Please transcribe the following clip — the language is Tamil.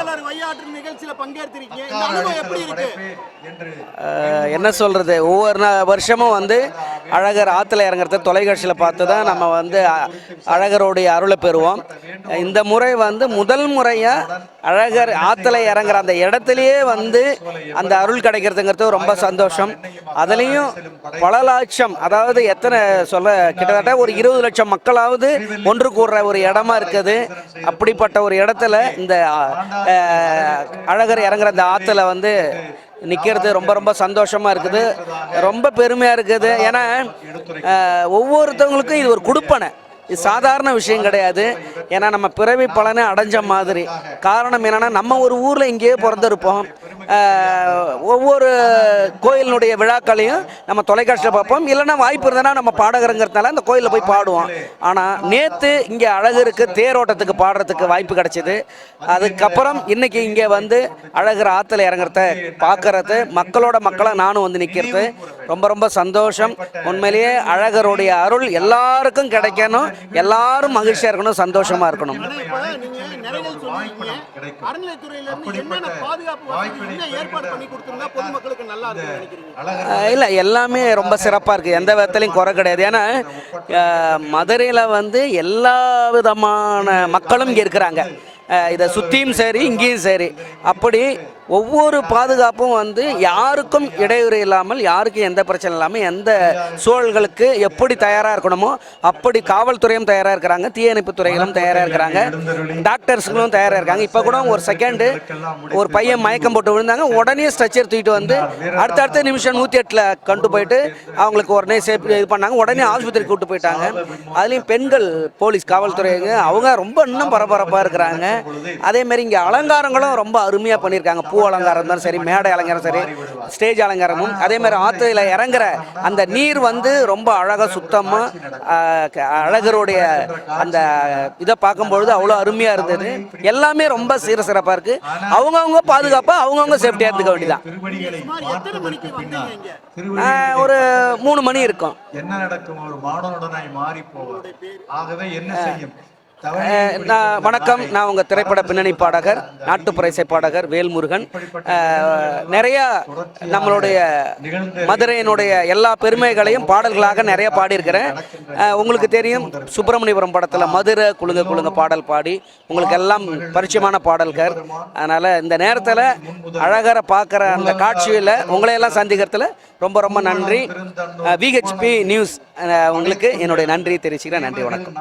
காதலர் வையாற்று நிகழ்ச்சியில பங்கேற்றிருக்கீங்க. இந்த அனுபவம் எப்படி இருக்கு? என்ன சொல்றது, ஒவ்வொரு வருஷமும் வந்து அழகர் ஆற்றுல இறங்குறத தொலைக்காட்சியில் பார்த்து தான் நம்ம வந்து அழகருடைய அருளை பெறுவோம். இந்த முறை வந்து முதல் முறையாக அழகர் ஆற்றுல இறங்குற அந்த இடத்துலையே வந்து அந்த அருள் கிடைக்கிறதுங்கிறது ரொம்ப சந்தோஷம். அதுலேயும் பல லட்சம், அதாவது எத்தனை சொல்ல, கிட்டத்தட்ட ஒரு 20 லட்சம் மக்களாவது ஒன்று கூடுற ஒரு இடமா இருக்குது. அப்படிப்பட்ட ஒரு இடத்துல இந்த அழகர் இறங்குற அந்த ஆற்றுல வந்து நிற்கிறது ரொம்ப ரொம்ப சந்தோஷமாக இருக்குது, ரொம்ப பெருமையாக இருக்குது. ஏன்னா ஒவ்வொருத்தவங்களுக்கும் இது ஒரு கொடுப்பனை, இது சாதாரண விஷயம் கிடையாது. ஏன்னா நம்ம பிறவி பலனை அடைஞ்ச மாதிரி. காரணம் என்னென்னா, நம்ம ஒரு ஊரில் இங்கேயே பிறந்திருப்போம். ஒவ்வொரு கோயிலினுடைய விழாக்களையும் நம்ம தொலைக்காட்சியில் பார்ப்போம். இல்லைன்னா வாய்ப்பு இருந்ததுன்னா நம்ம பாடகருங்கிறதுனால அந்த கோயிலில் போய் பாடுவோம். ஆனால் நேற்று இங்கே அழகருக்கு தேரோட்டத்துக்கு பாடுறதுக்கு வாய்ப்பு கிடைச்சிது. அதுக்கப்புறம் இன்னைக்கு இங்கே வந்து அழகர் ஆற்றுல இறங்குறத பார்க்கறது, மக்களாக நானும் வந்து நிற்கிறது ரொம்ப ரொம்ப சந்தோஷம். உண்மையிலேயே அழகருடைய அருள் எல்லாருக்கும் கிடைக்கணும், எல்லாரும் மகிழ்ச்சியாக இருக்கணும், சந்தோஷமாக இருக்கணும். இல்லை, எல்லாமே ரொம்ப சிறப்பாக இருக்குது, எந்த விதத்துலையும் குறை கிடையாது. ஏன்னா மதுரையில் வந்து எல்லா விதமான மக்களும் இங்கே இருக்கிறாங்க. இதை சுற்றியும் சரி, இங்கேயும் சரி. அப்படி ஒவ்வொரு பாதுகாப்பும் வந்து யாருக்கும் இடையூறு இல்லாமல், யாருக்கும் எந்த பிரச்சனை இல்லாமல், எந்த சூழல்களுக்கு எப்படி தயாராக இருக்கணுமோ அப்படி காவல்துறையும் தயாராக இருக்கிறாங்க, தீயணைப்பு துறைகளும் தயாராக இருக்கிறாங்க, டாக்டர்ஸுங்களும் தயாராக இருக்காங்க. இப்போ கூட ஒரு செகண்டு ஒரு பையன் மயக்கம் போட்டு விழுந்தாங்க, உடனே ஸ்ட்ரெச்சர் தூக்கிட்டு வந்து அடுத்த நிமிஷம் 108 கொண்டு போயிட்டு அவங்களுக்கு உடனே இது பண்ணாங்க, உடனே ஆஸ்பத்திரிக்கு கூப்பிட்டு போயிட்டாங்க. அதுலேயும் பெண்கள் போலீஸ் காவல்துறைங்க அவங்க ரொம்ப இன்னும் பரபரப்பாக இருக்கிறாங்க. அதேமாரி இங்கே அலங்காரங்களும் ரொம்ப அருமையாக பண்ணியிருக்காங்க. பூ அலங்காரம் இருந்தாலும் சரி, மேடை அலங்காரம் சரி, ஸ்டேஜ் அலங்காரமும். அதே மாதிரி ஆற்றுல இறங்குற அந்த நீர் வந்து ரொம்ப அழகாக சுத்தமாக அழகருடைய அந்த இதை பார்க்கும்பொழுது அவ்வளோ அருமையாக இருந்தது. எல்லாமே ரொம்ப சிறப்பாக இருக்கு. அவங்கவுங்க பாதுகாப்பாக அவங்கவுங்க சேஃப்டியாக இருந்துக்க வேண்டியதான். ஒரு 3 மணி இருக்கும். என்ன நடக்கும், ஒரு மாடனுடனாய் மாறி போவார். ஆகவே என்ன செய்யும்? வணக்கம், நான் உங்கள் திரைப்பட பின்னணி பாடகர், நாட்டுப்புற இசை பாடகர் வேல்முருகன். நிறையா நம்மளுடைய மதுரையினுடைய எல்லா பெருமைகளையும் பாடல்களாக நிறைய பாடியிருக்கிறேன். உங்களுக்கு தெரியும், சுப்பிரமணியபுரம் படத்தில் மதுரை குலுங்க குலுங்க பாடல் பாடி உங்களுக்கு எல்லாம் பரிச்சயமான பாடல்கள். அதனால் இந்த நேரத்தில் அழகரை பார்க்குற அந்த காட்சியில் உங்களையெல்லாம் சந்திக்கிறதுல ரொம்ப ரொம்ப நன்றி. VHP நியூஸ் உங்களுக்கு என்னுடைய நன்றி தெரிவிச்சுக்கிறேன். நன்றி, வணக்கம்.